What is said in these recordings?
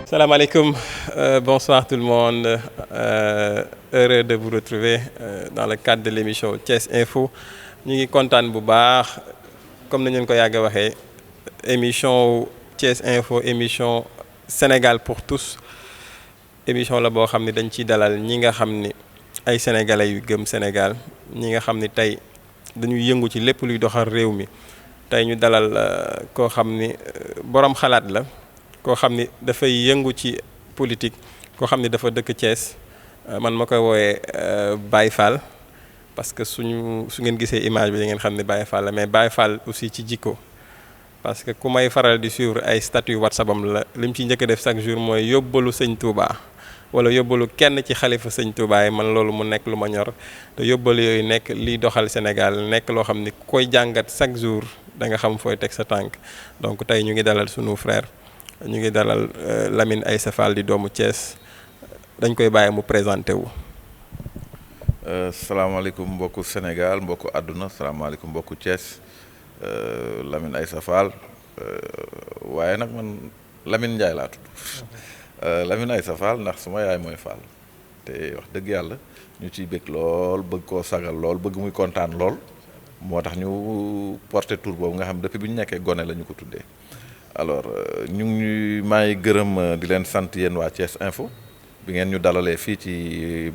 Salam alaikum, bonsoir tout le monde. Heureux de vous retrouver dans le cadre de l'émission Thiès Info. Ñu ngi kontaan bu baax comme ni ñu ko yàgg a waxee émission Thiès Info émission Sénégal pour tous émission la boo xam ne dañ ciy dalal ñi nga xam ni ay sénégalais yu gëm Sénégal ñi nga xam ni tey dañuy yëngu ci lépp luy doxal réew mi tey ñu dalal koo xam ni borom xalaat la. koo xam ni dafay yëngu ci politique koo xam ni dafa dëkk Thiès man ma koy woowee Baye Fall parce que su ngeen gisee image bi da ngeen xam ne Baye Fall la mais Baye Fall aussi ci jikko parce que ku may faral di suivre ay statut WhatsApp am la li mu ciy njëkk a def chaque jour mooy yóbbalu sëñ Touba wala yóbbalu kenn ci xalifa sëñ Touba yi man loolu mu nekk lu ma ñor te yóbbalu yooyu nekk liy doxal Sénégal nekk loo xam ni koy jàngat chaque jour da nga xam fooy teg sa tànk donc tey ñu ngi dalal sunu frère. ñu ngi dalal Lamine Aïssa Fall di doomu Thiès dañ koy bàyyi mu présenté wu. salaamaaleykum mbokku Sénégal mbokku àdduna salaamaaleykum mbokku Thiès Lamine Aïssa Fall waaye nag man Lamine Ndiaye laa tudd Lamine Aïssa Fall ndax suma yaay mooy Fall te wax dëgg yàlla ñu ciy bëgg lool bëgg koo sagal lool bëgg muy kontaan lool moo tax ñu porté tour boobu nga xam depuis bi ñu nekkee gone la ñu ko tuddee. alors ñu ngi maa ngi gërëm di leen sant yéen waa Thiès Info bi ngeen ñu dalalee fii ci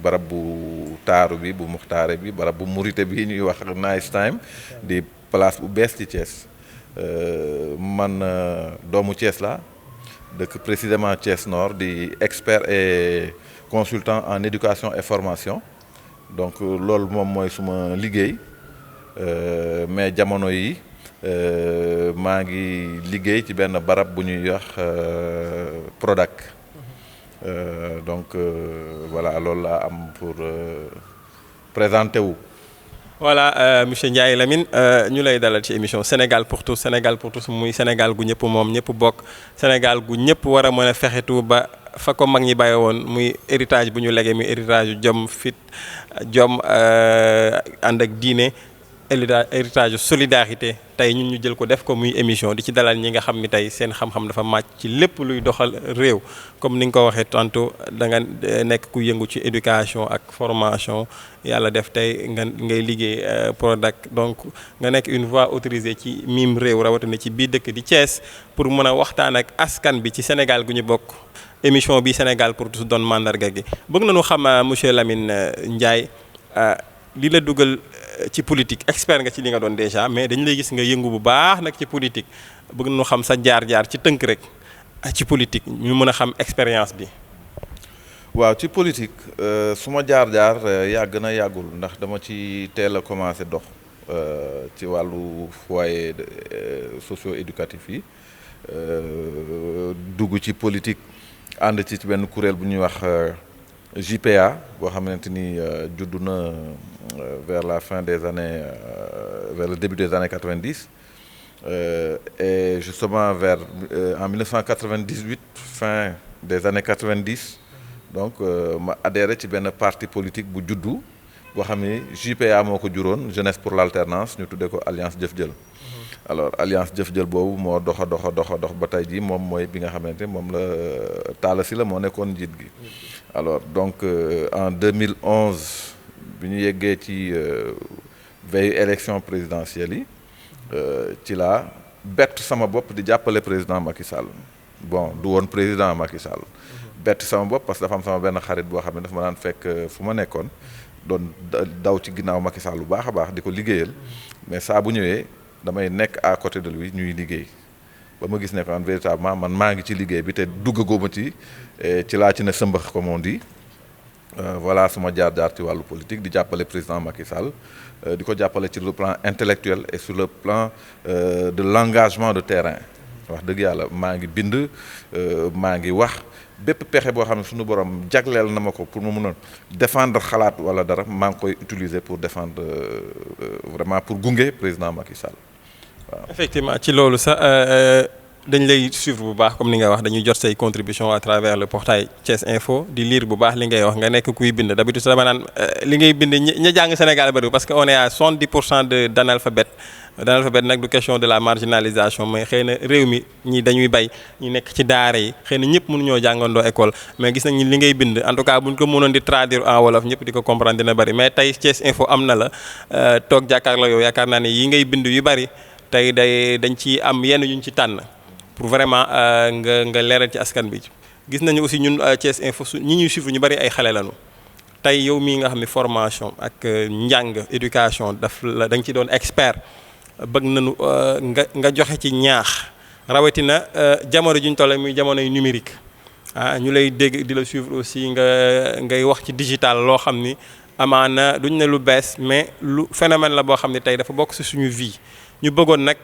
barab bu taaru bi bu muxtaare bi barab bu murite bi ñuy wax nice time di place bu bees ci Thiès man doomu Thiès la dëkk précisément Thiès Nord di expert et consultant en éducation et formation donc loolu moom mooy suma liggéey mais jamono yi maa ngi liggéey ci benn barab bu ñuy wax Prodac donc voilà loolu laa am pour présenter wu. voilà monsieur Ndiaye Lamine ñu lay dalal ci émission Sénégal pour tous muy Sénégal gu ñëpp moom ñëpp bokk Sénégal gu ñëpp war a mën a fexetu ba fa ko mag ñi bàyyi woon muy héritage bu ñu legee muy héritage yu jom fit jom ànd ak diine. héritage solidarité tey ñun ñu jël ko def ko muy émission di ci dalal ñi nga xam ni tey seen xam-xam dafa màcc ci lépp luy doxal réew comme ni nga ko waxee tantôt da nga nekk ku yëngu ci éducation ak formation yàlla def tey ngay liggéey Prodac donc nga nekk une voix autorisée ci mim réew rawatina ci biir dëkk di Thiès pour mën a waxtaan ak askan bi ci Sénégal gu ñu bokk émission bi Sénégal pour tous doon mandarga gi bëgg nañu xam monsieur Lamine Ndiaye li la dugal ci politique expert nga ci li nga doon déjà mais dañu lay gis nga yëngu bu baax nag ci politique bëgg nañu xam sa jaar-jaar ci tënk rek ci politique ñu mën a xam expérience bi. waaw ci politique su ma jaar-jaar yàgg na yàggul ndax dama ci teel a commencé dox ci wàllu foyer socio-éducatif yi dugg ci politique ànd ci benn kuréel bu ñuy wax. JPA boo xamante ni juddu na vers la fin des années vers le début des années 90 et justement en 1998 fin des années 90 donc ma adhéré ci benn parti politique bu juddu boo xam ni JPA moo ko juróon Jeunesse pour l'alternance ñu tuddee ko Alliance Jëf Jël alors Alliance Jëf Jël boobu moo dox ba tey jii moom mooy bi nga xamante ni moom la Talla Sylla moo nekkoon njiit gi alors donc en 2011 bi ñu yeggee ci veille élection présidentielle yi ci laa bett sama bopp di jàppale président Macky Sall bon du woon président Macky Sall bett sama bopp parce que dafa am sama benn xarit boo xam ne dafa ma daan fekk fu ma nekkoon doon daw ci ginnaaw Macky Sall bu baax a baax di ko liggéeyal mais saa bu ñëwee damay nekk à côté de lui ñuy liggéey ba ma gis ne kon véritablement man maa ngi ci liggéey bi te duggaguma ci laa ci ne sëmbax comme on dit voilà suma jaar-jaar ci wàllu politique di jàppale président Macky Sall di ko jàppale ci le plan intellectuel et sur le plan de l'engagement de terrain wax dëgg yàlla maa ngi bind maa ngi wax bépp pexe boo xam ne suñu borom jagleel na ma ko pour mu mun a défendre xalaat wala dara maa ngi koy utiliser pour défendre vraiment pour gunge président Macky Sall waaw. effectivement ci loolu sax dañ lay suivre bu baax comme ni nga wax dañuy jot say contribution à travers le portail Thiès Info di lire bu baax li ngay wax nga nekk kuy bind d'habitude dama naan li ngay bind ña jàng Sénégal bëri parce que on est à 70% d'analphabètes d'analphabètes nag du question de la marginalisation mais xëy na réew mi ñi dañuy bay ñi nekk ci daara yi xëy na ñëpp mënuñoo jàngandoo école mais gis nañ li ngay bind en tout cas buñ ko mënoon di traduire en wolof ñëpp di ko comprendre dina bëri mais tey Thiès Info am na la toog jàkkaarloo yow yaakaar naa ne yi ngay bind yu bëri tey dañ ci am yenn yuñ ci tànn pour vraiment nga leeral ci askan bi gis nañu aussi ñun Thiès Info ñi ñuy suivre ñu bari ay xale lañu tey yow mii nga xam ne formation ak njàng éducation daf la da nga ci doon expert bëgg nañu nga joxe ci ñaax rawatina jamono ji ñu toll muy jamonoy numérique ñu lay dégg di la suivre aussi ngay wax ci digital loo xam ni amaana duñ ne lu bees mais lu phénomène la boo xam ne tey dafa bokk ci suñu vie. ñu bëggoon nag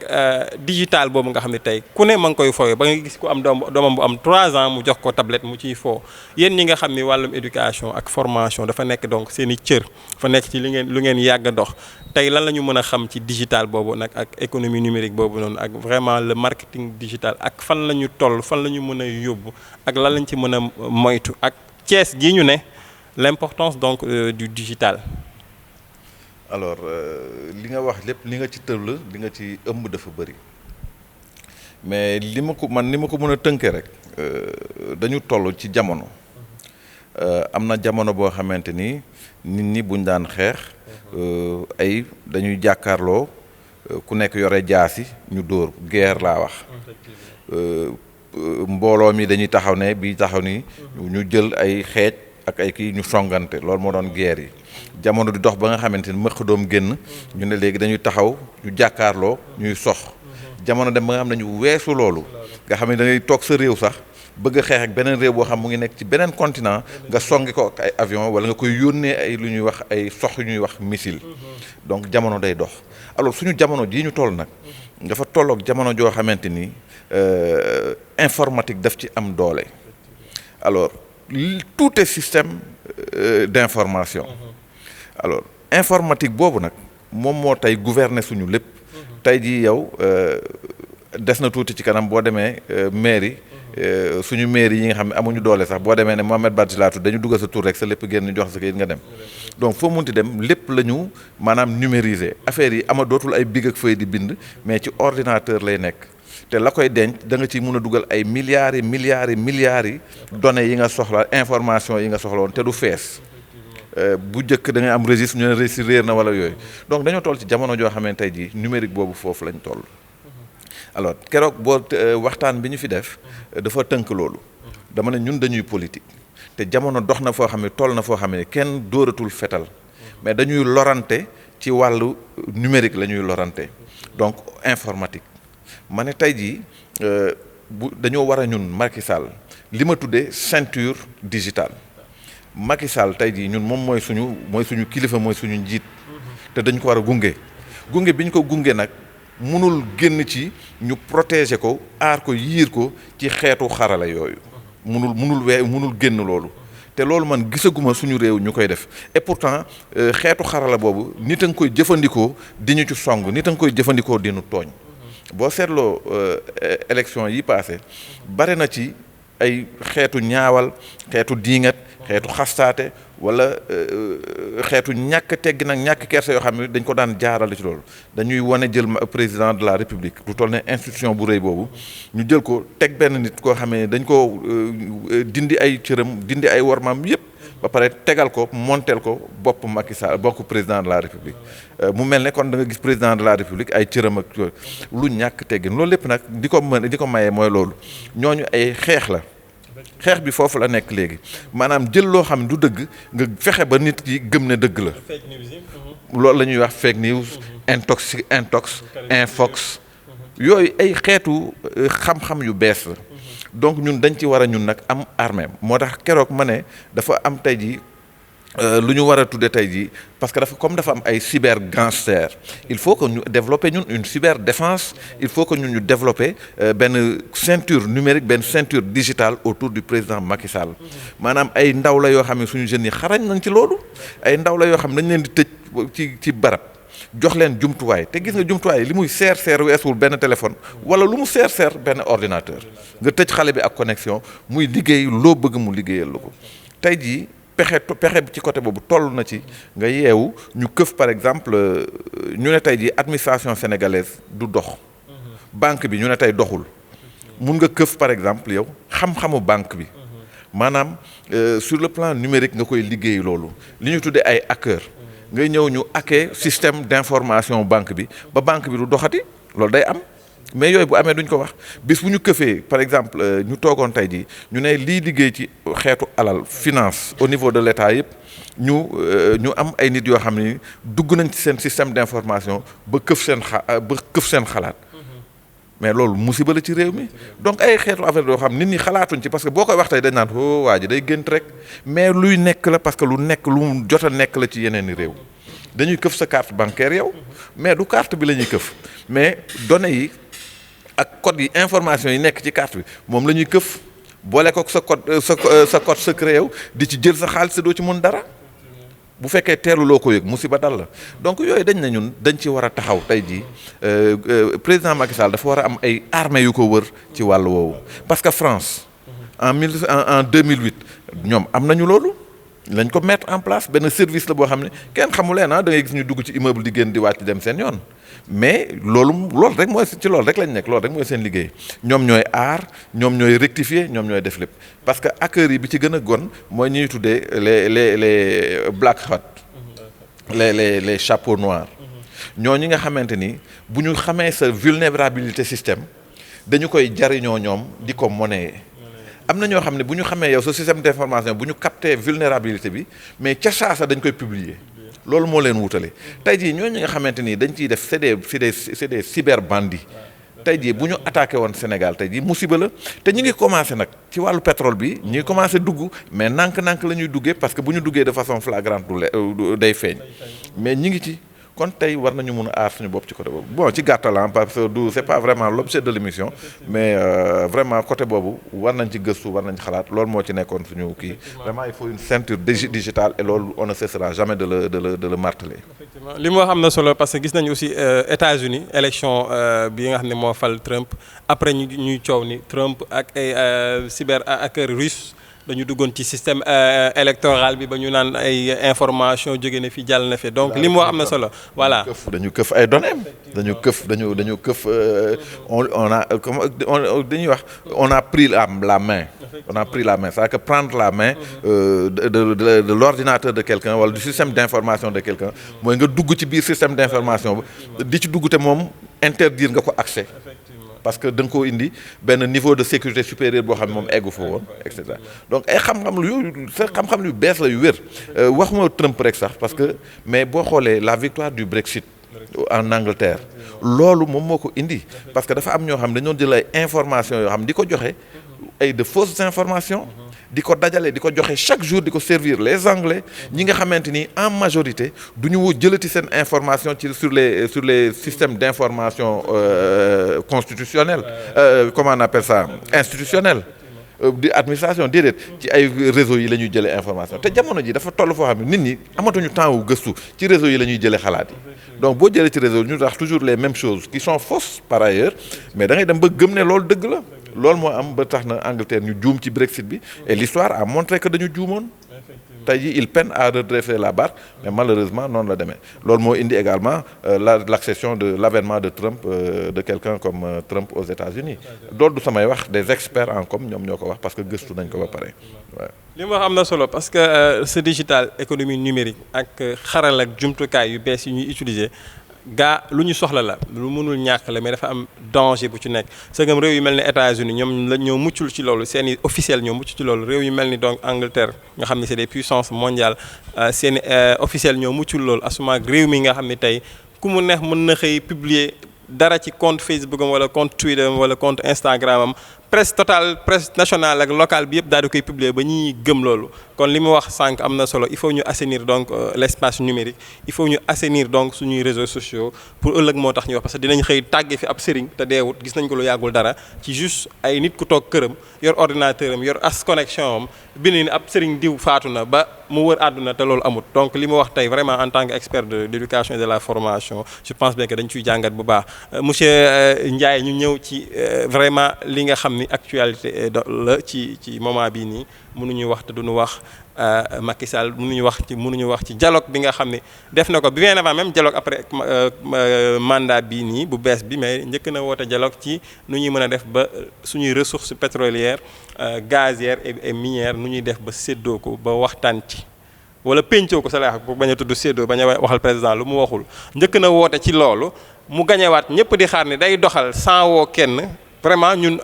digital boobu nga xam ne tey ku ne ma ngi koy fooyee ba nga gis ku am doomam bu am 3 ans mu jox ko tablette mu ciy foo yéen ñi nga xam ni wàllum éducation ak formation dafa nekk donc seen i cër dafa nekk ci lu ngeen yàgg a dox tey lan la ñu mën a xam ci digital boobu nag ak économie numérique boobu noonu ak vraiment le marketing digital ak fan la ñu toll fan la ñu mën a yóbbu ak lan lañ ci mën a moytu ak Thiès gii ñu ne l'importance donc du digital. alors li nga wax lépp li nga ci tëll li nga ci ëmb dafa bëri mais li ma ko mën a tënkee rek dañu toll ci jamono am na jamono boo xamante ni nit ñi buñ daan xeex ay dañuy jàkkaarloo ku nekk yore jaasi ñu dóor guerre laa wax mbooloo mi dañuy taxaw ne bii taxaw ni ñu jël ay xeej ak ay kii ñu songante loolu moo doon guerre yi jamono di dox ba nga xamante ni mëq doom génn ñu ne léegi dañuy taxaw ñu jàkkaarloo ñuy sox jamono dem ba nga xam ne ñu weesu loolu nga xam ne da ngay toog sa réew sax bëgg a xeex ak beneen réew boo xam mu ngi nekk ci beneen continent nga songi ko ak ay avion wala nga koy yónnee ay lu ñuy wax ay sox yu ñuy wax missile donc jamono day dox alors suñu jamono jii ñu toll nag dafa tolloog jamono joo xamante ni informatique daf ci am doole alors tout est système d'information alors informatique boobu nag moom moo tey gouverner suñu lépp tey jii yow des na tuuti ci kanam boo demee mairie suñu mairie yi nga xam ne amuñu doole sax boo demee ne Mohamed Badji laa tudd dañu duggal sa tur rek sa lépp génn jox sa kayit nga dem donc foo munti dem lépp la ñu maanaam numériser affaire yi ama dootul ay big ak feuille di bind mais ci ordinateur lay nekk te la koy denc da nga ci mun a dugal ay milliards yi données yi nga soxla information yi nga soxla woon te du fees bu njëkk da ngay am registre ñu ne registre réer na wala yooyu donc dañoo toll ci jamono joo xamante tey jii numérique boobu foofu lañ toll. alors keroog boo waxtaan bi ñu fi def dafa tënk loolu dama ne ñun dañuy politique te jamono dox na foo xam ne toll na foo xam ne kenn dóoratul fetal mais dañuy lorante ci wàllu numérique la ñuy lorante donc informatique. ma ne tey jii dañoo war a ñun Macky Sall li ma tuddee ceinture digitale Macky Sall tey jii ñun moom mooy suñu kilifa mooy suñu njiit te dañ ko war a gunge bi ñu ko gunge nag mënul génn ci ñu protéger ko aar ko yiir ko ci xeetu xarala yooyu mënul génn loolu te loolu man gisaguma suñu réew ñu koy def et pourtant xeetu xarala boobu nit a nga koy jëfandikoo di ñu ci song nit a nga koy jëfandikoo di ñu tooñ boo seetloo élection yi passé bare na ci ay xeetu ñaawal xeetu diingat xeetu xastaate wala xeetu ñàkk teggi nag ñàkk kersa yoo xam ne dañ ko daan jaarale ci loolu dañuy wane jël président de la république lu toll ne institution bu rëy boobu ñu jël ko teg benn nit koo xam ne dañ ko dindi ay cëram dindi ay wormaam yépp ba pare tegal ko monteel ko bopp Macky Sall bokk président de la république mu mel ne kon da nga gis président de la république ay cëram ak lu ñàkk teggin loolu lépp nag di ko mayee mooy loolu ñooñu ay xeex la xeex bi foofu la nekk léegi maanaam jël loo xam ne du dëgg nga fexe ba nit ki gëm ne dëgg la loolu la ñuy wax fake news intox infox yooyu ay xeetu xam-xam yu bees la donc ñun dañ ci war a ñun nag am armée moo tax keroog ma ne dafa am tey jii lu ñu war a tudde tey jii parce que dafa am ay cyber gangsters il faut que ñu développer ñun une cyber défense il faut que ñun ñu développer benn ceinture numérique benn ceinture digitale autour du président Macky Sall maanaam ay ndaw la yoo xam ne suñu jeunes yi xarañ nañ ci loolu ay ndaw la yoo xam ne dañ leen di tëj ci barab jox leen jumtuwaay te gis nga jumtuwaay li muy seer weesuwul benn téléphone wala lu mu seer benn ordinateur nga tëj xale bi ak connexion muy liggéey loo bëgg mu liggéeyal la ko tey jii pexe ci côté boobu toll na ci nga yeewu ñu këf par exemple ñu ne tey jii administration sénégalaise du dox banque bi ñu ne tey doxul mun nga këf par exemple yow xam-xamu banque bi maanaam sur le plan numérique nga koy liggéey loolu li ñu tuddee ay hackers ngay ñëw ñu hacker système d'information banque bi ba banque bi du doxati loolu day am mais yooyu bu amee duñ ko wax bis bu ñu këfee par exemple ñu toogoon tey jii ñu ne lii liggéey ci xeetu alal finance au niveau de l'État yëpp ñu am ay nit yoo xam ne dugg nañ ci seen système d'information ba këf seen xalaat mais loolu musiba la ci réew mi donc ay xeetu affaire yoo xam nit ñi xalaatuñ ci parce que boo koy wax tey dañ naan oh waa ji day gént rek mais luy nekk la parce que lu mu jot a nekk la ci yeneen i réew dañuy këf sa carte bancaire yow mais du carte bi la ñuy këf mais données yi ak code yi information yi nekk ci carte bi moom la ñuy këf boole ko sa code secret yow di ci jël sa xaalis doo ci mun dara bu fekkee teelu loo ko yëg musiba dal la donc yooyu dañ ne ñun dañ ci war a taxaw tey jii président Macky Sall dafa war a am ay armées yu ko wër ci wàllu woowu parce que France en 2008 ñoom am nañu loolu lañ ko mettre en place benn service la boo xam ne kenn xamuleen da ngay gis ñu dugg ci immeuble di génn di wàcc dem seen yoon mais loolu rek mooy ci loolu rek lañ nekk loolu rek mooy seen liggéey ñoom ñooy aar ñoom ñooy rectifier ñoom ñooy def lépp parce que hackers yi bi ci gën a gon mooy ñuy tuddee les black hat les chapeaux noirs ñooñu nga xamante ni bu ñu xamee sa vulnérabilité système dañu koy jariñoo ñoom di ko monnayer am na ñoo xam ne bu ñu xamee yow sa système d'information bu ñu capter vulnérabilité bi mais ca saasa dañ koy publier loolu moo leen wutale tey jii ñooñu nga xamante ni dañ ciy def c'est des cyberbandits tey jii bu ñu attaqué woon Sénégal tey jii musiba la te ñu ngi commencé nag ci wàllu pétrole bi ñu ngi commencé dugg mais nànk-nànk la ñuy duggee parce que bu ñu duggee de façon flagrante day feeñ mais ñi ngi ci kon tey war nañu mun a aar suñu bopp ci côté boobu bon ci gàttal parce que c'est pas vraiment l'objet de l'émission mais vraiment côté boobu war nañ ci gëstu war nañ ci xalaat loolu moo ci nekkoon suñu kii vraiment il faut une ceinture digitale et loolu on ne cessera jamais de le marteler. effectivement li mu wax am na solo parce que gis nañu aussi États-Unis élection bi nga xam ne moo fal Trump après ñuy coow ni Trump ak ay cyber hacker russe dañu duggoon ci système électoral bi ba ñu naan ay information jóge na fi jàll na fi donc li mu wax am na solo voilà. dañu këf ay données dañu këf on a comme dañuy wax on a pris la main. on a pris la main c'est-à-dire que prendre la main de l'ordinateur de quelqu'un wala du système d'information de quelqu'un mooy nga dugg ci biir système d'information ba di ci dugg te moom interdire nga ko accès. parce que da nga koo indi benn niveau de sécurité supérieur boo xam ne moom eggu fa woon et cetera donc ay xam-xam yu bees la yu wér waxuma Trump rek sax parce que mais boo xoolee la victoire du Brexit en Angleterre loolu moom moo ko indi parce que dafa am ñoo xam ne dañoo jël ay informations yoo xam di ko joxe ay de fausses informations di ko dajale di ko joxe chaque jour di ko servir les Anglais ñi nga xamante ni en majorité du ñu jëlati seen information sur les systèmes d'information constitutionnels comment on appelle ça institutionnels di administration déedéet ci ay réseaux yi la ñuy jëlee information te jamono ji dafa toll foo xam ne nit ñi amatuñu temps wu gëstu ci réseaux yi la ñuy jëlee xalaat yi donc boo jëlee ci réseau ñu tax toujours les mêmes choses qui sont fausses par ailleurs mais da ngay dem ba gëm ne loolu dëgg la loolu moo am ba tax na Angleterre ñu juum ci Brexit bi et l'histoire a montré que dañu juumoon tey jii il peine à redresser la barre mais malheureusement noonu la demee loolu moo indi également l'accession de l'avènement de Trump de quelqu'un comme Trump aux États-Unis loolu du samay wax des experts en com ñoom ñoo ko wax parce que gëstu nañ ko ba pare waaw. li mu wax am na solo parce que ce digital économie numérique ak xaral ak jumtukaay yu bees yi ñuy utiliser lu ñu soxla la lu mënul ñàkk la mais dafa am danger bu ci nekk sëgam réew yu mel ni États-Unis ñoo muccul ci loolu seeni officiel ñoo mucc ci loolu réew yu mel ni donc Angleterre nga xam ne c'est des puissances mondiales seeni officiel ñoo muccul loolu asuma réew mi nga xam ne tey ku mu neex mën na xëy publier dara ci compte Facebook am wala compte Twitter am wala compte Instagram am presse totale presse nationale ak locale bi yëpp daal di koy publier ba ñuy gëm loolu kon li mu wax sànq am na solo il faut ñu assainir donc l'espace numérique il faut ñu assainir donc suñuy réseaux sociaux pour ëllëg moo tax ñu wax parce que dinañ xëy tàgge fi ab sëriñ te deewut gis nañ ko lu yàggul dara ci juste ay nit ku toog këram yor ordinateur am yor as connexion am bind ni ab sëriñ diw faatu na ba mu wër àdduna te loolu amut donc li mu wax tey vraiment en tant que expert de l'éducation et de la formation je pense bien que dañ ciy jàngat bu baax monsieur Ndiaye ñu ñëw ci vraiment li nga xam ni actualité la ci moment bii nii mënuñu wax te duñu wax Macky Sall mënuñu wax ci dialogue bi nga xam ne def na ko bien avant même dialogue après mandat bii nii bu bees bi mais njëkk na woote dialogue ci nu ñuy mën a def ba suñuy ressources pétrolières gazières et minières nu ñuy def ba séddoo ko ba waxtaan ci wala pencoo ko sa lay wax bu bañ a tudd séddoo bañ a waxal président lu mu waxul njëkk na woote ci loolu mu gañewaat ñëpp di xaar ni day doxal sans woo kenn vraiment ñun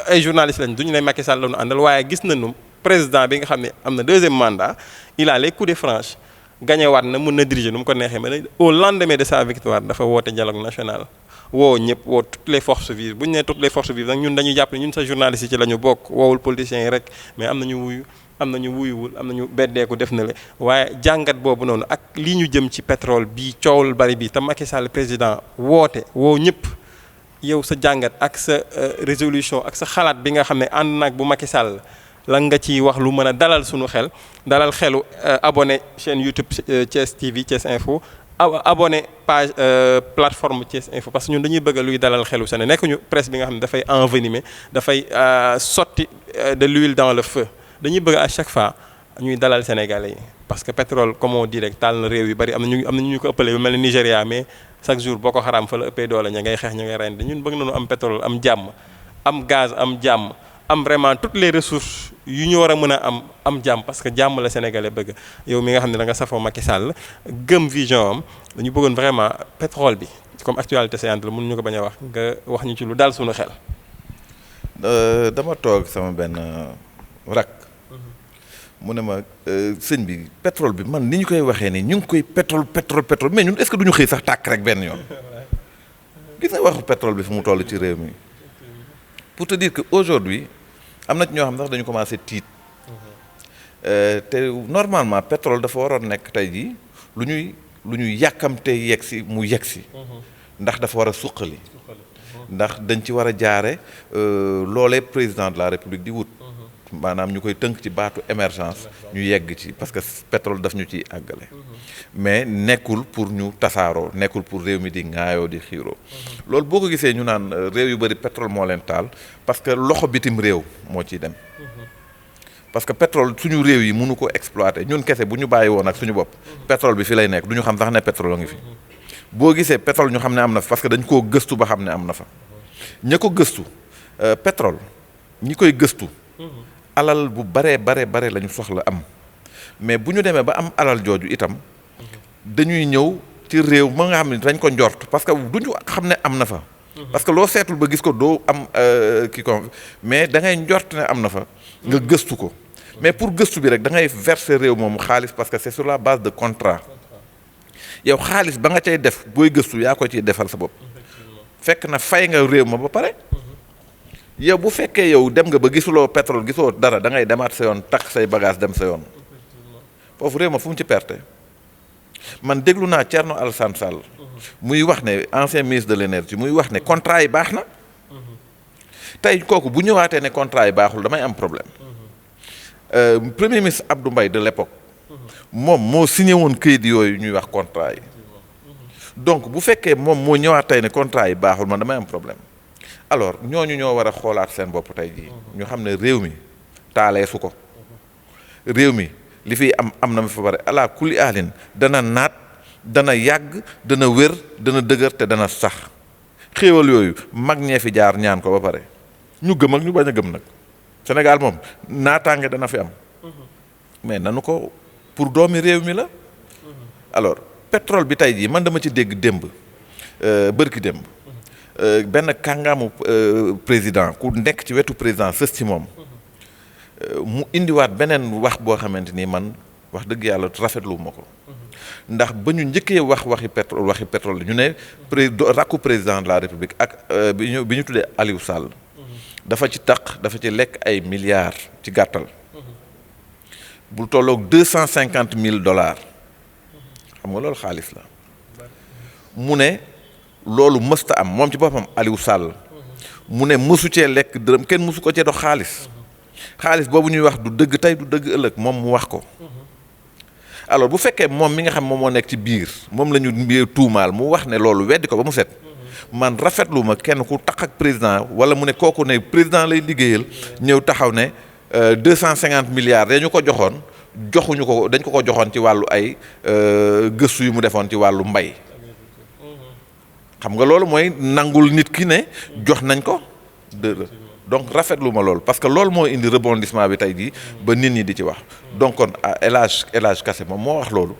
ay journalistes lañ duñu ne Macky Sall la ñu àndal waaye gis nañu président bi nga xam ne am na deuxième mandat il a les coups de franche gañewaat na mun na diriger nu mu ko neexee mais au lendemain de sa victoire dafa woote dialogue national woo ñëpp woo toutes les forces vives bu ñu nee toutes les forces vives nag ñun dañuy jàpp ne ñun sa journalistes yi ci la ñu bokk woowul politiciens yi rek mais am nañu wuyu am nañu wuyuwul am nañu beddeeku def na le waaye jàngat boobu noonu ak lii ñu jëm ci pétrole bi coowul bari bi te Macky Sall président woote woo ñëpp yow sa jàngat ak sa résolution ak sa xalaat bi nga xam ne ànd naag bu Macky Sall lan nga ci wax lu mën a dalal suñu xel dalal xelu abonné chaîne YouTube Thiès TV Thiès Info abonné page plateforme Thiès Info parce que ñun dañuy bëgg luy dalal xelu seen nekkuñu presse bi nga xam ne dafay envenimer dafay sotti de l'huile dans le feu dañuy bëgg à chaque fois ñuy dalal Sénégalais yi parce que pétrole comme on dit rek taal na réew yu bari am na ñu ko ëppale yu mel ni Nigéria mais chaque jour Boko Haram fa la ëppee doole ña ngay xeex ña ngay reyante ñun bëgg nañu am pétrole am jàmm am gaz am jàmm am vraiment toutes les ressources yu ñu war a mën a am jàmm parce que jàmm la Sénégalais bëgg yow mi nga xam ne da nga safoo Macky Sall gëm vision am dañu bëggoon vraiment pétrole bi comme actualité séante la mënuñu ko bañ a wax nga wax ñu ci lu dal suñu xel. dama toog sama benn rak mu ne ma sëñ bi pétrole bi man ni ñu koy waxee nii ñu ngi koy pétrole mais ñun est-ce que duñu xëy sax tàkk rek benn yoon gis nga waxu pétrole bi fu mu toll ci réew mi pour te dire que aujourd'hui am na ci ñoo xam sax dañu commencé tiit te normalement pétrole dafa waroon nekk tey jii lu ñuy yàkkamte yegg si mu yegg si ndax dafa war a suqali ndax dañ ci war a jaare loolee président de la république di wut maanaam ñu koy tënk ci baatu émergence ñu yegg ci parce que pétrole daf ñu ciy àggale mais nekkul pour ñu tasaaroo nekkul pour réew mi di ŋaayoo di xiiroo loolu boo ko gisee ñu naan réew yu bëri pétrole moo leen taal parce que loxo bitim réew moo ciy dem parce que pétrole suñu réew yi mënu ko exploiter ñun kese bu ñu bàyyi woon ak suñu bopp pétrole bi fi lay nekk du ñu xam sax ne pétrole a ngi fi boo gisee pétrole ñu xam ne am na fa parce que dañ koo gëstu ba xam ne am na fa ña ko gëstu pétrole ñi koy gëstu alal bu bare la ñu soxla am mais bu ñu demee ba am alal jooju itam dañuy ñëw ci réew ma nga xam ne dañ ko njort parce que du ñu xam ne am na fa parce que loo seetul ba gis ko doo am kii ko mais da ngay njort ne am na fa nga gëstu ko mais pour gëstu bi rek da ngay verser réew moomu xaalis parce que c'est sur la base de contrat yow xaalis ba nga cay def booy gëstu yaa ko ciy defal sa bopp fekk na fay nga réew ma ba pare yow bu fekkee yow dem nga ba gisuloo pétrole gisoo dara da ngay demaat sa yoon takk say bagage dem sa yoon foofu réew ma fu mu ci perte man déglu naa Thierno Alassane Sall muy wax ne ancien ministre de l'énergie muy wax ne contrat yi baax na tey kooku bu ñëwaatee ne contrat yi baaxul damay am problème premier ministre Abdou Mbaye de l'époque moom moo signé woon këyit yooyu ñuy wax contrat yi donc bu fekkee moom moo ñëwaat tey ne contrat yi baaxul man damay am problème alors ñooñu ñoo war a xoolaat seen bopp tey jii ñu xam ne réew mi taalee su ko réew mi li fiy am na fa bare ala kulli alin dana naat dana yàgg dana wér dana dëgër te dana sax xéewal yooyu mag ñee fi jaar ñaan ko ba pare ñu gëm ak ñu bañ a gëm nag Sénégal moom naataange dana fi am mais nanu ko pour doomi réew mi la alors pétrole bi tey jii man dama ci dégg démb bërki démb benn kàngaamu président ku nekk ci wetu président sës ci moom mu indiwaat beneen wax boo xamante ni man wax dëgg yàlla rafetlu ma ko ndax ba ñu njëkkee waxi pétrole ñu ne rakku président de la république ak bi ñu tuddee Aliou Sall dafa ci taq dafa ci lekk ay milliards ci gàttal bu tolloog $250,000 xam nga loolu xaalis la mu ne loolu mësta am moom ci boppam Aliou Sall mu ne mësu cee lekk dërëm kenn mësu ko cee dox xaalis boobu ñuy wax du dëgg tey du dëgg ëllëg moom mu wax ko alors bu fekkee moom mi nga xam moom moo nekk ci biir moom la ñu tuumaal mu wax ne loolu weddi ko ba mu set man rafetlu ma kenn ku tax ak président wala mu ne kooku ne président lay liggéeyal ñëw taxaw ne 250 milliards dañu ko joxoon joxuñu ko dañ ko joxoon ci wàllu ay gëstu yu mu defoon ci wàllu mbay xam nga loolu mooy nangul nit ki ne jox nañ ko donc rafetlu ma loolu parce que loolu moo indi rebondissement bi tey jii ba nit ñi di ci wax donc kon El Hadj Kassé moom moo wax loolu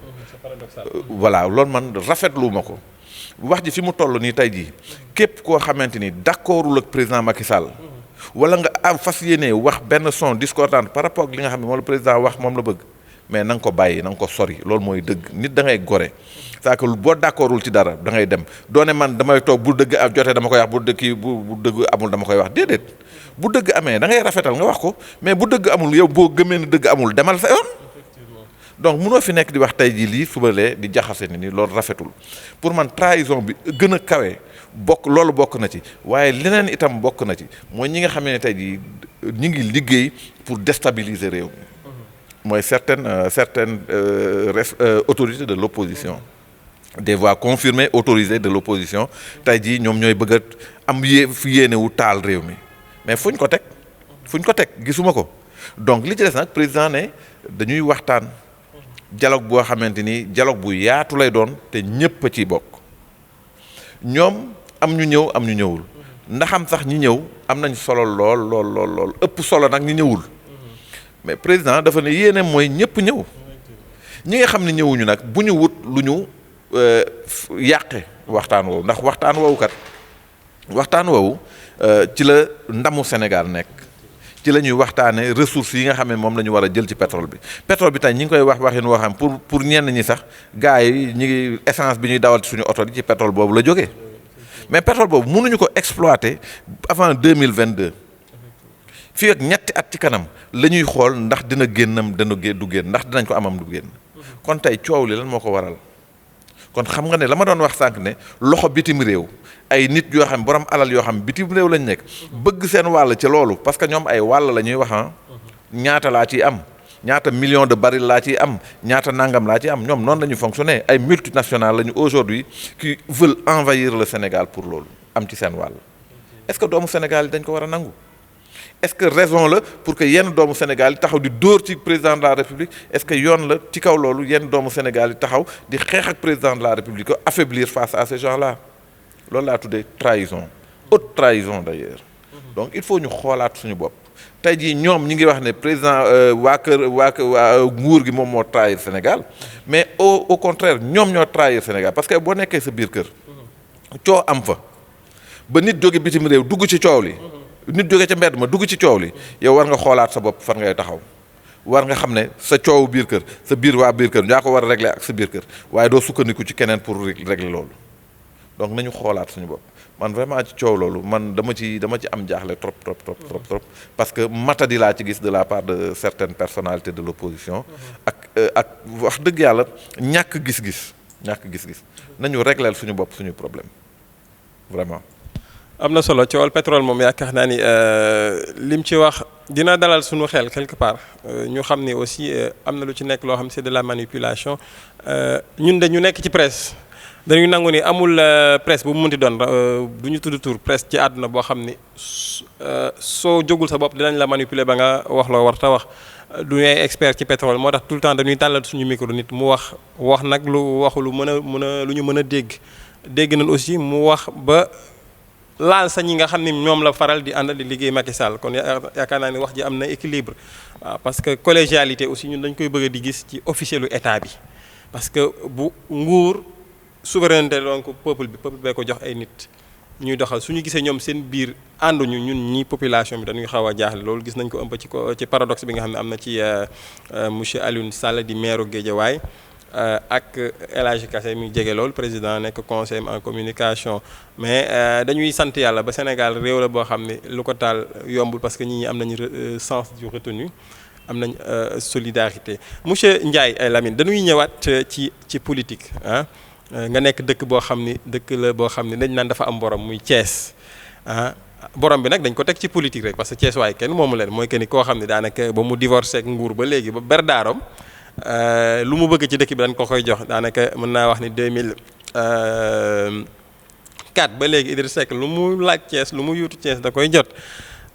voilà loolu man rafetlu ma ko wax ji fi mu toll nii tey jii képp koo xamante ni d'accordul ak président Macky Sall wala nga am fas yéene wax benn son discordante par rapport ak li nga xam ne moom la président wax moom la bëgg mais na nga ko bàyyi na nga ko sori loolu mooy dëgg nit da ngay gore c'est-à-dire que boo d'accordul ci dara da ngay dem doone man damay toog bu dëgg am jotee dama koy wax bu dëgg amul dama koy wax déedéet bu dëgg amee da ngay rafetal nga wax ko mais bu dëgg amul yow boo gëmee ne dëgg amul demal sa yoon donc munoo fi nekk di wax tey jii lii suba lee di jaxase ni loolu rafetul pour man trahison bi gën a kawe loolu bokk na ci waaye leneen itam bokk na ci mooy ñi nga xam ne tey jii ñi ngi liggéey pour déstabiliser réew mi mooy certaines autorités de l'opposition des voix confirmées autorisées de l'opposition tey jii ñoom ñooy bëgg a am yéene wu taal réew mi mais fuñ ko teg gisuma ko donc li ci des nag président ne dañuy waxtaan dialogue boo xamante ni dialogue bu yaatu lay doon te ñëpp a ciy bokk ñoom am ñu ñëw am ñu ñëwul ndaxam sax ñi ñëw am nañ solo lool ëpp solo nag ñi ñëwul mais président dafa ne yéene mooy ñëpp ñëw ñi nga xam ne ñëwuñu nag bu ñu wut lu ñu yàqe waxtaan woowu ndax waxtaan woowu ci la ndamu Sénégal nekk ci la ñuy waxtaane ressources yi nga xam ne moom la ñu war a jël ci pétrole bi tey ñi ngi koy waxin woo xam pour ñenn ñi sax gars yi ñi ngi essence bi ñuy dawal ci suñu oto di ci pétrole boobu la jógee mais pétrole boobu mënuñu ko exploiter avant 2022 fii ak ñetti at ci kanam la ñuy xool ndax dina génnam du génn ndax dinañ ko amam du génn kon tey coow li lan moo ko waral kon xam nga ne la ma doon wax sànq ne loxo bitim réew ay nit yoo xam borom alal yoo xam bitim réew lañ nekk bëgg seen wàll ci loolu parce que ñoom ay wàll la ñuy wax ñaata laa ciy am ñaata millions de barils laa ciy am ñaata nangam laa ciy am ñoom noonu la ñuy fonctionner ay multinationales lañu aujourd'hui qui veulent envahir le Sénégal pour loolu am ci seen wàll est-ce que doomu Sénégal yi dañ ko war a nangu est-ce que raison la pour que yenn doomu Sénégal yi taxaw di dóor ci président de la République est-ce que yoon la ci kaw loolu yenn doomu Sénégal yi taxaw di xeex ak président de la République affaiblir face à ces gens-là loolu laa tuddee trahison haute trahison d'ailleurs donc il faut ñu xoolaat suñu bopp tey jii ñoom ñi ngi wax ne président waa nguur gi moom moo trahir Sénégal mais au contraire ñoom ñoo trahir Sénégal parce que boo nekkee sa biir kër coow am fa ba nit jóge bitim réew dugg ci coow li nit jóge ca mbedd ma dugg ci coow li yow war nga xoolaat sa bopp fan ngay taxaw war nga xam ne sa coowu biir kër sa biir waa biir kër yaa ko war a régler ak sa biir kër waaye doo sukkandiku ci keneen pour régler loolu donc nañu xoolaat suñu bopp man vraiment ci coow loolu man dama ci am jaaxle trop parce que matadi laa ci gis de la part de certaines personnalités de l'opposition ak wax dëgg yàlla ñàkk gis-gis nañu régler suñu bopp suñu problème vraiment. am na solo coowal pétrole moom yaakaar naa ni lim ci wax dina dalal suñu xel quelque part ñu xam ni aussi am na lu ci nekk loo xam c'est de la manipulation ñun dañu nekk ci presse dañuy nangu ni amul presse bu mu munti doon du ñu tudd tur presse ci àdduna boo xam ni soo jógul sa bopp dinañ la manipuler ba nga wax loo war ta wax du ñuy expert ci pétrole moo tax tout le temps dañuy tàllal suñu micro nit mu wax nag lu waxu lu lu ñu mën a dégg nañ aussi mu wax ba laal sa ñi nga xam ni ñoom la faral di àndal di liggéey Macky Sall kon yaakaar naa ni wax ji am na équilibre waaw parce que collégialité aussi ñun dañ koy bëgg di gis ci officielu état bi parce que bu nguur souveraineté donc peuple bee ko jox ay nit ñuy doxal suñu gisee ñoom seen biir ànduñu ñun ñi population bi dañuy xaw a jaaxle loolu gis nañ ko un peu ci paradoxe bi nga xam ne am na ci monsieur Alioune Sall di maire Guédiawaye ak El Hadji Kassé mi jege lool président nekk conseiller en communication mais dañuy sant yàlla ba Sénégal réew la boo xam ne lu ko taal yombul parce que ñi am nañu sens du retenu am nañ solidarité monsieur Ndiaye Lamine dañuy ñëwaat ci politique ah nga nekk dëkk boo xam ni dëkk la boo xam ni dañ naan dafa am borom muy Thiès ah borom bi nag dañ ko teg ci politique rek parce que Thiès waaye kenn moomu leen mooy que ni koo xam ne daanaka ba mu divorcé ak nguur ba léegi ba ber daarom lu mu bëgg ci dëkk bi dañ ko koy jox daanaka mën naa wax ni 2004 ba léegi Idriss Seck lu mu laaj Thiès lu mu yuutu Thiès da koy jot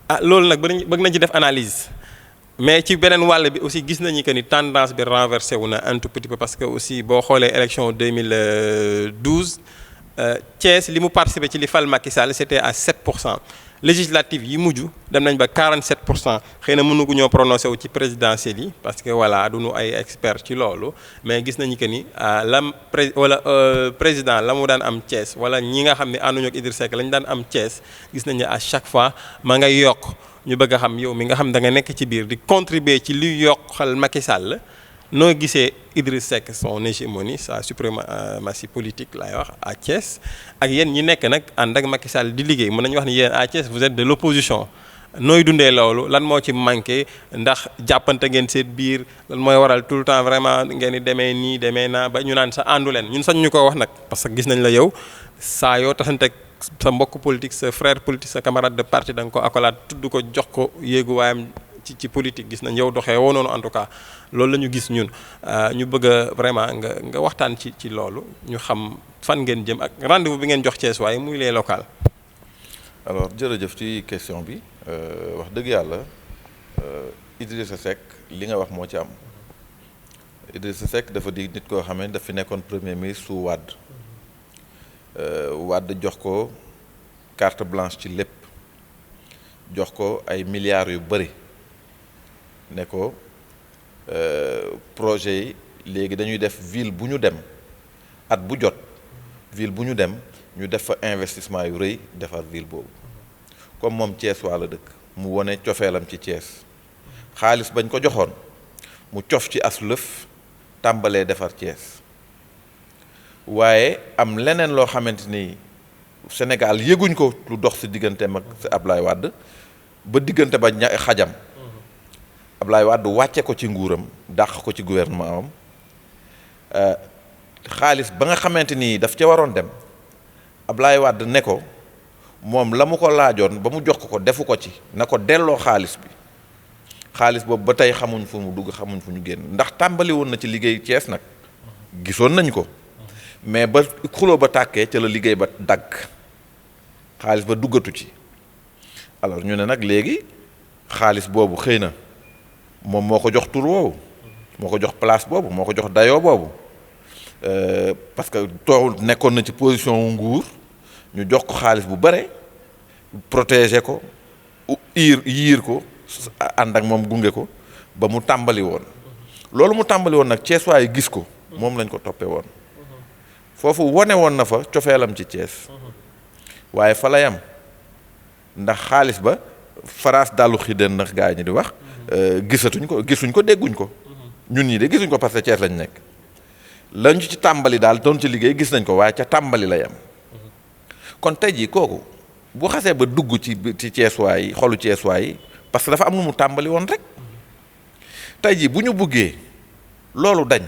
ah loolu nag bëgg nañ ci def analyse mais ci beneen wàll bi aussi gis nañu que ni tendance bi renversé wu na un tout petit peu parce que aussi boo xoolee élection 2012 Thiès li mu participé ci li fal Macky Sall c'était à 7%. législative yi mujj dem nañ ba 47% xëy na mënugu ñoo prononcé wu ci présidentielle yi parce que voilà duñu ay experts ci loolu mais gis nañu que ni président la mu daan am Thiès wala ñi nga xam ne ànduñu ak Idriss Seck la ñu daan am Thiès gis nañu à chaque fois ma ngay yokk ñu bëgg a xam yow mi nga xam da nga nekk ci biir di contribuer ci luy yokkal Macky Sall noo gisee Idriss Seck son hégémonie sa suprématie politique laay wax à Thiès ak yéen ñi nekk nag ànd ak Macky Sall di liggéey mën nañu wax ni yéen à Thiès vous êtes de l'opposition nooy dundee loolu lan moo ci manqué ndax jàppante ngeen seen biir lan mooy waral tout le temps vraiment ngeen di demee nii demee naa ba ñu naan sa àndu leen ñun sañ ñu ko wax nag parce que gis nañ la yow saa yoo tasante sa mbokk politique sa frère politique sa camarade de parti da nga ko accolade tudd ko jox ko yéegu waayam ci politique gis nañ yow doxee woo noonu en tout cas loolu la ñu gis ñun ñu bëgg a vraiment nga waxtaan ci loolu ñu xam fan ngeen jëm ak rendez-vous bi ngeen jox Thiès waaye muy les locales. alors jërëjëf ci question bi wax dëgg yàlla Idrissa Seck li nga wax moo ci am Idrissa Seck dafa di nit koo xam ne daf fi nekkoon premier ministre su Wade Wade jox ko carte blanche ci lépp jox ko ay milliards yu bëri. ne ko projet yi léegi dañuy def ville bu ñu dem at bu jot ville bu ñu dem ñu def fa investissement yu rëy defar ville boobu comme moom Thiès waa la dëkk mu wone cofeelam ci Thiès xaalis bañ ko joxoon mu cof ci as lëf tàmbalee defar Thiès waaye am leneen loo xamante ni Sénégal yëguñ ko lu dox ci digganteem ak Ablaye Wade ba diggante ba xajam Ablaye Wade wàcce ko ci nguuram dàq ko ci gouvernement am xaalis ba nga xamante ni daf ca waroon dem Ablaye Wade ne ko moom la mu ko laajoon ba mu jox ko defu ko ci na ko delloo xaalis bi xaalis boobu ba tey xamuñ fu mu dugg xamuñ fu ñu génn ndax tàmbali woon na ci liggéey Thiès nag gisoon nañ ko mais ba xuloo ba tàkkee ca la liggéey ba dagg xaalis ba duggatu ci alors ñu ne nag léegi xaalis boobu xëy na moom moo ko jox tur woowu moo ko jox place boobu moo ko jox dayoo boobu parce que tool nekkoon na ci position nguur ñu jox ko xaalis bu bare protéger ko yiir ko ànd ak moom gunge ko ba mu tàmbali woon loolu mu tàmbali woon nag Thiès waaye gis ko moom lañ ko toppee woon foofu wone woon na fa cofeelam ci Thiès waaye fa la yam ndax xaalis ba faraas dalu xideen ndax gaa ñi di wax gisuñ ko dégguñ ko ñun ñii de gisuñ ko parce que Thiès lañ nekk lañ ci tàmbali daal doon ci liggéey gis nañ ko waaye ca tàmbali la yam kon tey jii kooku bu xasee ba dugg ci Thiès waay xolu Thiès waay parce que dafa am nu mu tàmbali woon rek tey jii bu ñu buggee loolu dañ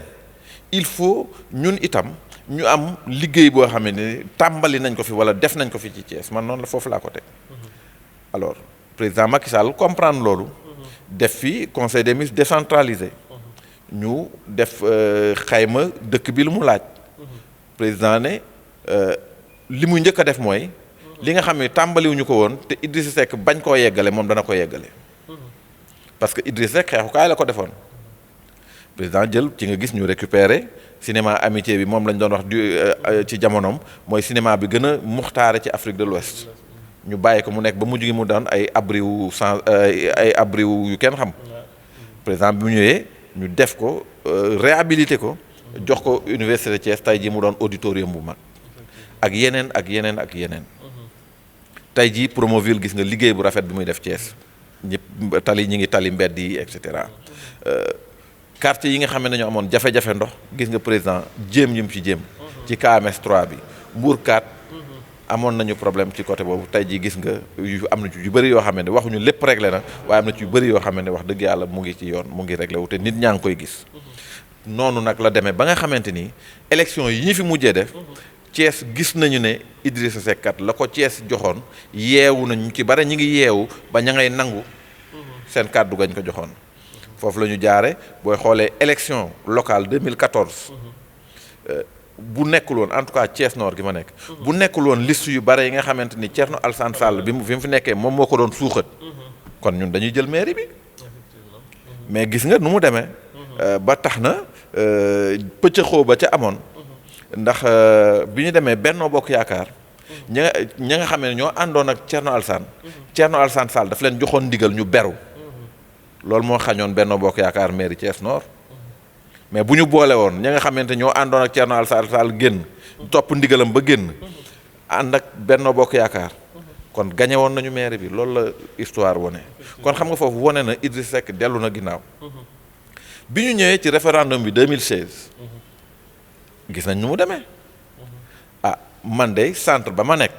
il faut ñun itam ñu am liggéey boo xam ne tàmbali nañ ko fi wala def nañ ko fi ci Thiès man noonu la foofu laa ko teg alors président Macky Sall comprendre loolu def fi conseil des ministres décentralisé ñu def xayma dëkk bi lu mu laaj président ne li mu njëkk a def mooy li nga xam ne tàmbaliwuñu ko woon te Idrissa Seck bañ koo yeggale moom dana ko yeggale parce que Idrissa Seck xeexukaay la ko defoon président jël ci nga gis ñu récupérer cinéma amitié bi moom lañ doon wax ci jamonoom mooy cinéma bi gën a muxtaare ci Afrique de l'Ouest ñu bàyyi ko mu nekk ba mujj gi mu daan ay abri wu sans ay abri yu kenn xam président bi mu ñëwee ñu def ko réhabilité ko jox ko université de Thiès tey jii mu doon auditorium bu mag ak yeneen ak yeneen ak yeneen tey jii Promoville gis nga liggéey bu rafet bi muy def Thiès ñëpp tali ñi ngi tali mbedd yi et cetera quartier yi nga xam ne dañoo amoon jafe-jafe ndox gis nga président jéem yi mu ci jéem. ci KMS 3 bi Mbour 4 amoon nañu problème ci côté boobu tey jii gis nga am na ci yu bëri yoo xam ne waxuñu lépp réglé na waaye am na ci yu bëri yoo xam ne wax dëgg yàlla mu ngi ci yoon mu ngi réglé wu te nit ñaa ngi koy gis. noonu nag la demee ba nga xamante ni élection yi ñu fi mujjee def. Thiès gis nañu ne Idrissa Seck kat la ko Thiès joxoon yeewu nañu ci bare ñi ngi yeewu ba ña ngay nangu seen kàddu gañ ko joxoon foofu la ñu jaare booy xoolee élection locale 2014 bu nekkul woon en tout cas Thiès Nord gi ma nekk bu nekkul woon liste yu bare yi nga xamante ni Thierno Alassane Sall bi mu fi nekkee moom moo ko doon suuxat kon ñun dañuy jël mairie bi mais gis nga nu mu demee ba tax na pëccëxoo ba ca amoon ndax bi ñu demee Benno Bokk Yaakaar ña nga xam ne ñoo àndoon ak Thierno Alassane Sall daf leen joxoon ndigal ñu beru loolu moo xañoon Benno Bokk Yaakaar mairie Thiès Nord mais bu ñu boole woon ña nga xamante ñoo àndoon ak Thierno Alassane Sall génn topp ndigalam ba génn ànd ak Benno Bokk Yaakaar kon gañe woon nañu mairie bi loolu la histoire wone kon xam nga foofu wone na Idrissa Seck dellu na ginnaaw bi ñu ñëwee ci référendum bi 2016 gis nañ nu mu demee man de centre ba ma nekk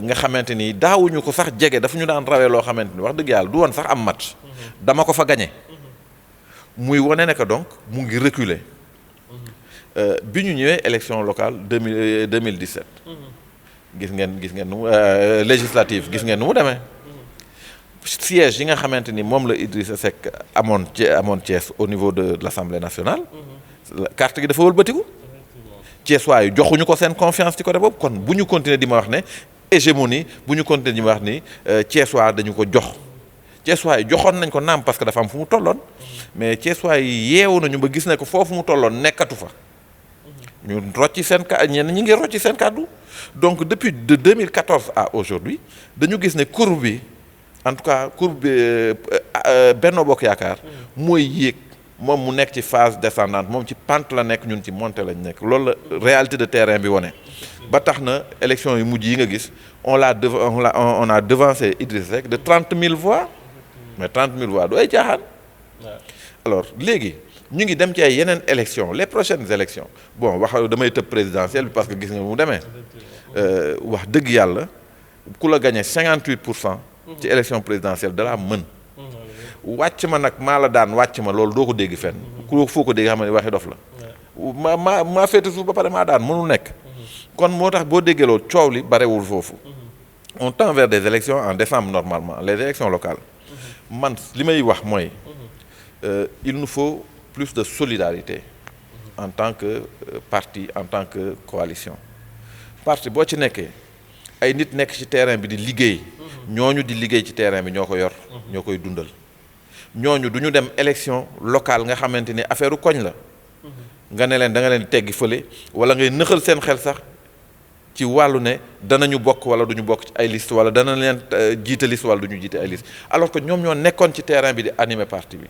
nga xamante ni daawuñu ko sax jege dafa ñu daan rawee loo xamante ni wax dëgg yàlla du woon sax am match dama ko fa gañe muy wane ne que donc mu ngi reculer bi ñu ñëwee élection locale 2017 gis ngeen nu mu législative gis ngeen nu mu demee siège yi nga xamante ni moom la Idrissa Seck amoon Thiès au niveau de l'Assemblée nationale carte gi dafa wëlbatiku Thiès waayu joxuñu ko seen confiance ci côté boobu kon bu ñu continuer di ma wax ne hégémonie bu ñu continuer di ma wax ni Thiès waa dañu ko jox Thiès waayu joxoon nañ ko naam parce que dafa am fu mu tolloon mais Thiès waayu yeewu nañu ba gis ne ko foofu mu tolloon nekkatu fa ñu rocci seen ñenn ñi ngi rocci seen kàddu donc depuis de 2014 à aujourd'hui dañu gis ne courbe bi en tout cas courbe bi Benno Bokk Yaakaar mooy yéeg moom mu nekk ci phase descendante moom ci pente la nekk ñun ci montée lañ nekk loolu la réalité de terrain bi wone ba tax na élection yu mujj yi nga gis on a devancé Idrissa Seck de 30 000 voix mais 30 000 voix du ay caaxaan alors léegi ñu ngi dem ci ay yeneen élections les prochaines élections bon wax damay tëb présidentielle bi parce que gis nga mu demee wax dëgg yàlla ku la gagné 58% ci élection présidentielle da la mën wàcc ma nag maa la daan wàcc ma loolu doo ko dégg fenn ku foo ko dégg xam ne waxi dof la maa féete suuf ba pare maa daan mënul nekk kon moo tax boo déggee loolu coow li barewul foofu on tend vers des élections en décembre normalement les élections locales man li may wax mooy il nous faut plus de solidarité en tant que parti en tant que coalition parti boo ci nekkee ay nit nekk ci terrain bi di liggéey ñooñu di liggéey ci terrain bi ñoo ko yor ñoo koy dundal ñooñu du ñu dem élection locale nga xamante ni affaire koñ la nga ne leen da nga leen teggi fële wala ngay nëxal seen xel sax ci wàllu ne danañu bokk wala du ñu bokk ci ay liste wala dana leen jiite liste wala du ñu jiite ay liste alors que ñoom ñoo nekkoon ci terrain bi di animer parti bi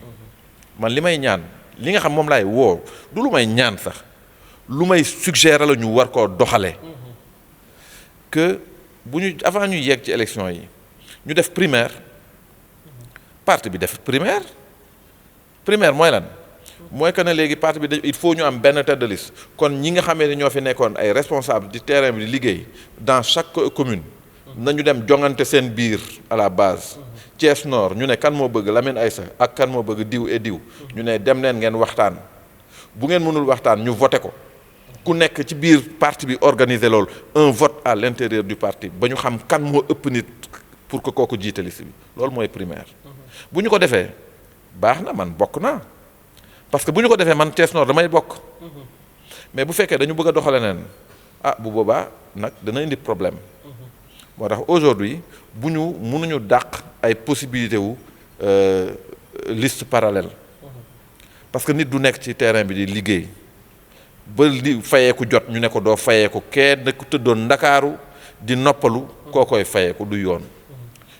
man li may ñaan li nga xam moom laay woo du lu may ñaan sax lu may suggérer la ñu war koo doxalee que bu ñu avant ñuy yegg ci élection yi ñu def primaire parti bi def primaire mooy lan mooy que ne léegi parti bi il faut ñu am benn tête de liste kon ñi nga xamee ne ñoo fi nekkoon ay responsable di terrain bi di liggéey dans chaque commune nañu dem jongante seen biir à la base Thiès Nord ñu ne kan moo bëgg Lamine Aïssa ak kan moo bëgg diw et diw ñu ne dem leen ngeen waxtaan bu ngeen mënul waxtaan ñu voté ko ku nekk ci biir parti bi organiser loolu un vote à l'intérieur du parti ba ñu xam kan moo ëpp nit pour que kooku jiite liste bi loolu mooy primaire bu ñu ko defee baax na man bokk naa parce que bu ñu ko defee man Thiès Nord damay bokk mais bu fekkee dañu bëgg a doxale neen bu boobaa nag dana indi problème moo tax aujourd'hui bu ñu mënuñu dàq ay possibilité wu liste parallèle parce que nit du nekk ci terrain bi di liggéey ba li fayeeku jot ñu ne ko doo fayeeku kenn ku tëddoon Ndakaaru di noppalu koo koy fayeeku du yoon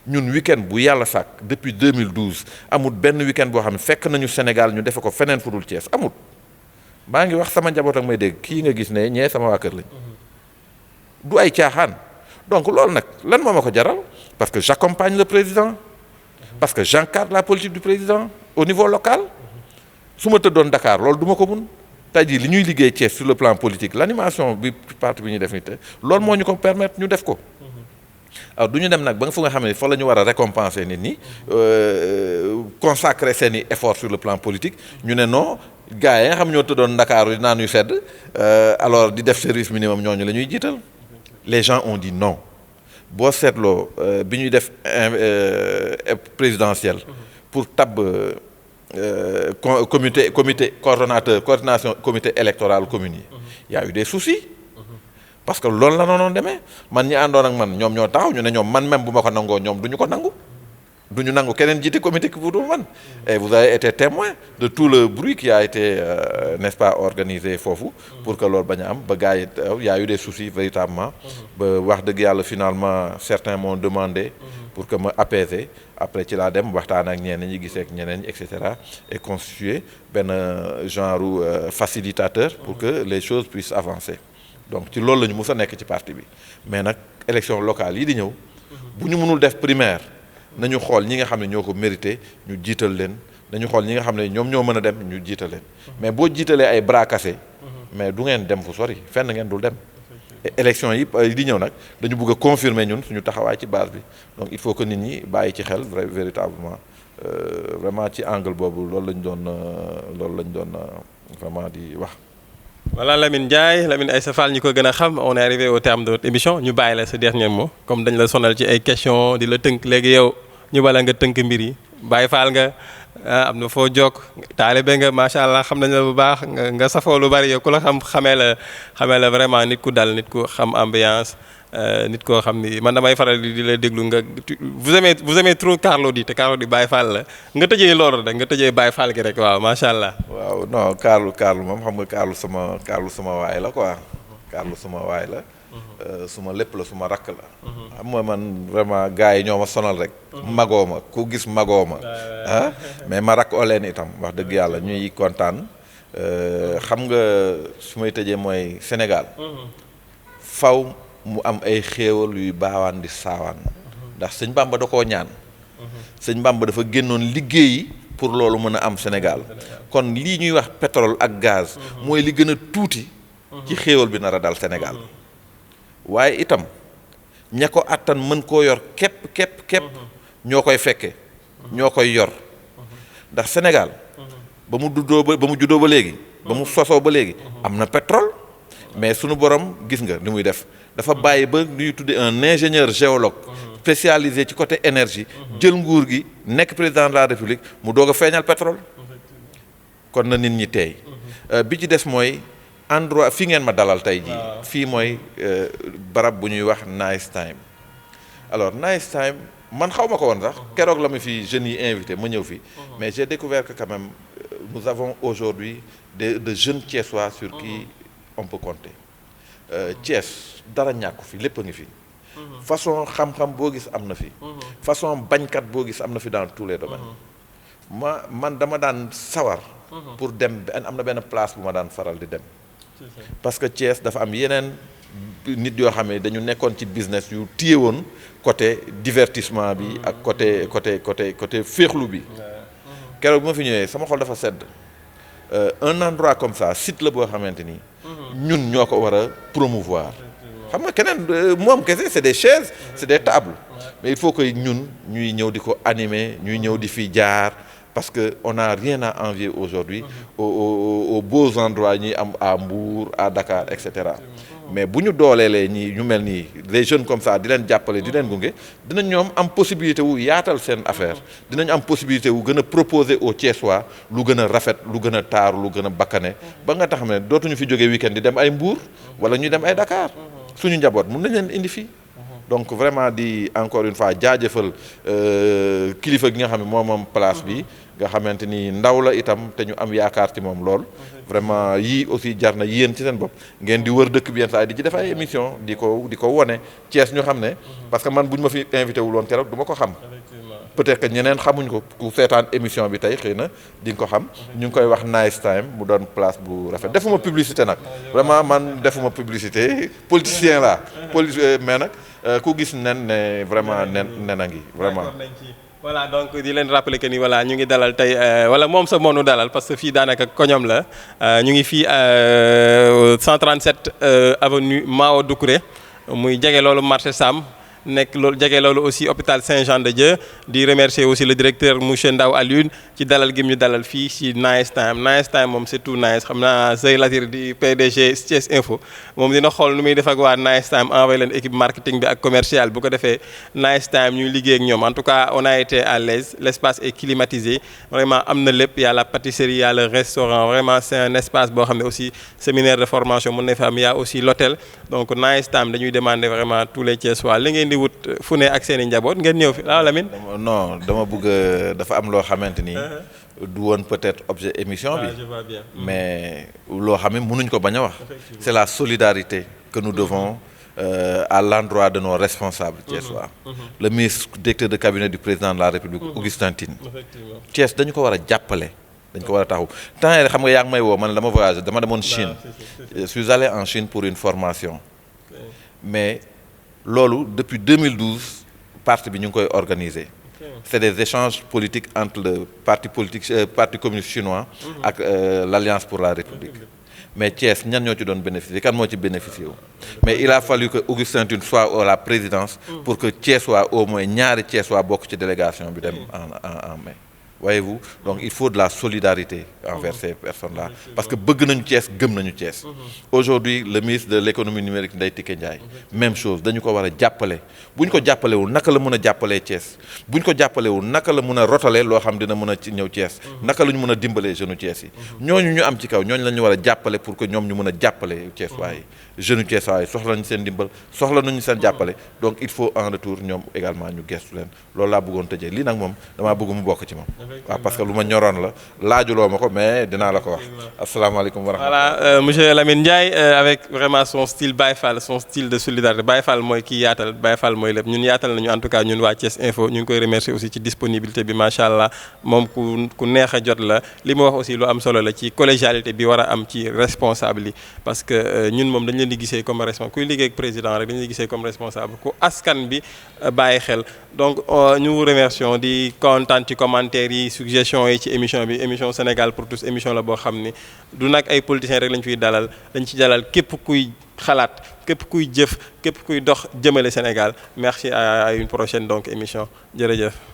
ñun week-end bu yàlla sàkk depuis 2012 amul benn week-end boo xam ne fekk nañu Sénégal ñu defe ko feneen fu dul Thiès amul maa ngi wax sama njaboot ak may dégg kii nga gis ne ñee sama waa kër lañ du ay caaxaan donc loolu nag lan moo ma ko jaral parce que j'accompagne le président parce que j'encadre la politique du président au niveau local su ma tëddoon Dakar loolu du ma ko mun tey jii li ñuy liggéey Thiès sur le plan politique l'animation bi parti bi ñuy def ni te loolu moo ñu ko permettre ñu def ko. alors du ñu dem nag ba nga fu nga xam ne fa la ñu war a récompenser nit ñi consacrer seen i effort sur le plan politique ñu ne non gars yi nga xam ñoo tëddoon Dakar di naan yu sedd alors di def service minimum ñooñu la ñuy jiital les gens ont dit non boo seetloo bi ñuy def présidentielle pour tabb comité coordination comité électoral communes yi y a eu des soucis parce que loolu la noonu demee man ñi àndoon ak man ñoom ñoo taxaw ñu ne ñoom man même bu ma ko nangoo ñoom du ñu ko nangu du ñu nangu keneen jiite comité ki bu dul man et vous avez été témoin de tout le bruit qui a été n'est-ce pas organisé foofu pour que loolu bañ a am ba gars yi y a eu des soucis véritablement ba wax dëgg yàlla finalement certains m'ont demandé pour que ma apaiser après ci laa dem waxtaan ak ñeneen ñi gisee ak ñeneen ñi et cetera et constituer benn genre facilitateur pour que les choses puissent avancer donc ci loolu la ñu mus a nekk ci parti bi mais nag élection locale yi di ñëw bu ñu mënul def primaire nañu xool ñi nga xam ne ñoo ko mérité ñu jiital leen nañu xool ñi nga xam ne ñoom ñoo mën a dem ñu jiital leen mais boo jiitalee ay bras cassés mais du ngeen dem fu sori fenn ngeen dul dem élection yi di ñëw nag dañu bëgg a confirmer ñun suñu taxawaay ci base bi donc il faut que nit ñi bàyyi ci xel véritablement vraiment ci angle boobu loolu lañ doon vraiment di wax. Voilà Lamine Ndiaye Lamine Aïssa Fall ñi ko gën a xam on est arrivé au terme de notre émission ñu bàyyi la sa dernier mot comme dañ la sonal ci ay questions di la tënk léegi yow ñu bala nga tënk mbir yi Baye Fall nga am na foo jokk taalibe nga macha allah xam nañ la bu baax nga safoo lu bari yow ku la xamee la vraiment nit ku dal nit ku xam ambiance nit koo xam ni man damay faral di la déglu nga vous aimez trop Carlou D te Carlou D Baye Fall la nga tëjee loolu rek nga tëjee Baye Fall gi rek waaw macha allah. waaw non Carlou moom xam nga Carlou suma waay la quoi. Carlou suma waay la. suma lépp la suma rakk la. xam nga man vraiment gars yi ñoo ma sonal rek. magoo ma ku gis magoo ma. mais ma rakk leen itam wax dëgg yàlla ñuy kontaan xam nga su may tëjee mooy Sénégal. faw mu am ay xéewal yuy baawaan di saawaan ndax sëñ Bamba da koo ñaan sëñ Bamba dafa génnoon liggéeyi pour loolu mën a am Sénégal kon lii ñuy wax pétrole ak gaz mooy li gën a tuuti ci xéewal bi nar a dal Sénégal waaye itam ña ko attan mën koo yor képp ñoo koy fekke ñoo koy yor ndax Sénégal ba mu juddoo ba léegi ba mu sosoo ba léegi am na pétrole mais sunu borom gis nga ni muy def dafa bàyyi ba ñuy tudde un ingénieur géologue spécialisé ci côté énergie jël nguur gi nekk président de la République mu doog a feeñal pétrole kon na nit ñi teey bi ci des mooy endroit fii ngeen ma dalal tey jii fii mooy barab bu ñuy wax Nice Time alors Nice Time man xaw ma ko woon sax keroog la ma fi jeunes yi invité ma ñëw fi mais j'ai découvert que quand même nous avons aujourd'hui de jeunes Thiessois sur qui on peut compter Thiès dara ñàkku fi lépp a ngi fi façon xam-xam boo gis am na fi façon bañkat boo gis am na fi dans tous les domaines man dama daan sawar pour dem am na benn place bu ma daan faral di dem parce que Thiès dafa am yeneen nit yoo xam ne dañu nekkoon ci business yu téye woon côté divertissement bi ak côté féexlu bi keroog bi ma fi ñëwee sama xol dafa sedd un endroit comme ça site la boo xamante ni ñun ñoo ko war a promouvoir xam nga keneen moom kese c'est des chaises c'est des tables mais il faut que ñun ñuy ñëw di ko animer ñuy ñëw di fi jaar parce que on n'a rien à envier aujourd'hui aux beaux endroits ñuy am à Mbour à Dakar et cetera mais bu ñu dooleelee ñi ñu mel nii les jeunes comme ça di leen jàppale di leen gunge dinañ ñoom am possibilité wu yaatal seen affaire dinañ am possibilité wu gën a proposer aux Thiessois lu gën a rafet lu gën a taaru lu gën a bakkane ba nga tax ne dootuñu fi jógee week-end di dem ay Mbour wala ñuy dem ay Dakar suñu njaboot mun nañ leen indi fii donc vraiment di encore une fois jaajëfal kilifa gi nga xam ne moom place bi nga xamante ni ndaw la itam te ñu am yaakaar ci moom lool vraiment yii aussi jar na yéen ci seen bopp ngeen di wër dëkk bi yenn saa di ci def ay émission di ko wone Thiès ñu xam ne parce que man bu ñu ma fi invité wul woon keroog du ma ko xam peut-être que ñeneen xamuñ ko ku seetaan émission bi tey xëy na di nga ko xam ñu ngi koy wax Nice Time mu doon place bu rafet defuma publicité nag vraiment man defuma publicité politicien la mais nag ku gis nen ne vraiment nen a ngi vraiment voilà donc di leen rappeler que ni voilà ñu ngi dalal tey wala moom sa moonu dalal parce que fii daanaka koñom la ñu ngi fii 137 avenue Mao Doucouré muy jege loolu marché Sam nekk loolu jege loolu aussi hôpital Saint-Jean-de-Dieu di remercier aussi le directeur monsieur Ndaw Alioune ci dalal gi ñu dalal fii ci Nice Time moom c'est tout nice xam naa Sey Latir di PDG Thiès Info moom dina xool nu muy def ak waa Nice Time envoyé leen équipe marketing bi ak commercial bu ko defee Nice Time ñuy liggéey ak ñoom en tout cas on a été à l'aise l'espace est climatisé vraiment am na lépp y a la pâtisserie y a le restaurant vraiment c'est un espace boo xam ne aussi séminaire de formation mën na fa am y a aussi l'hôtel donc Nice Time dañuy demander vraiment tous les Thiessois li ngeen di wut fu ne ak seen i njaboot ngeen ñëw fi waaw Lamine. non dama bëgg dafa am loo xamante ni. du woon peut-être objet émission bi. je vois bien. mais loo xam ne mënuñ ko bañ a wax. c'est la solidarité que nous devons à l'endroit de nos responsables thiessois. Le ministre directeur de cabinet du président de la République Augustin Tine. effectivement Thiès dañu ko war a jàppale. dañ ko war a taxaw temps yii xam nga yaa ngi may woo man dama voyagé dama demoon Chine. je suis allé en Chine pour une formation. mais loolu depuis 2012 parti bi ñu ngi koy organiser. c'est des échanges politiques entre le parti communiste chinois ak l'Alliance pour la République. mais Thiès ñan ñoo ci doon bénéficier kan moo ci bénéficier wu. mais il a fallu que Augustin Tine soit à la présidence. pour que Thiès waa au moins ñaari Thiès waa bokk ci délégation bi dem en mai. voyez-vous donc il faut de la solidarité envers ces personnes-là parce que bëgg nañu Thiès gëm nañu Thiès. aujourd'hui le ministre de l'économie numérique Ndeye Tické Ndiaye même chose dañu ko war a jàppale bu ñu ko jàppalewul naka la mën a jàppalee Thiès bu ñu ko jàppalewul naka la mën a rotalee loo xam dina mën a ci ñëw Thiès naka la ñu mën a dimbalee jeunes Thiès yi ñooñu ñu am ci kaw ñooñu la ñu war a jàppale pour que ñoom ñu mën a jàppale Thiès waaye jeunes Thiès waaye soxla nañu seen dimbal soxla nañu seen jàppale donc il faut en retour ñoom également ñu gestu leen loolu laa bëggoon tëjee lii nag moom damaa bëgg mu bokk ci moom. waaw parce que lu ma ñoroon la laajuloo ma ko mais dinaa la ko wax. asalaamaaleykum wa rahmatulah. voilà monsieur Lamine Ndiaye avec vraiment son style Baye Fall son style de solidarité Baye Fall mooy kii yaatal Baye Fall mooy lépp ñun yaatal nañu en tout cas ñun waa Thiès Info ñu ngi koy remercier aussi ci disponibilité bi macha allah moom ku neex a jot la li mu wax aussi lu am solo la ci collégialité bi war a am ci responsable yi parce que ñun moom dañu leen di gisee comme responsable kuy liggéey ak président rek dañu leen di gisee comme responsable ku askan bi bàyyi xel donc ñu vous remercions di kontaan ci commentaires yi suggestions yi ci émission bi émission Sénégal pour tous émission la boo xam ni du nag ay politiciens rek lañ fiy dalal dañ ci dalal képp kuy xalaat képp kuy jëf képp kuy dox jëmale Sénégal merci à une prochaine donc émission jërëjëf.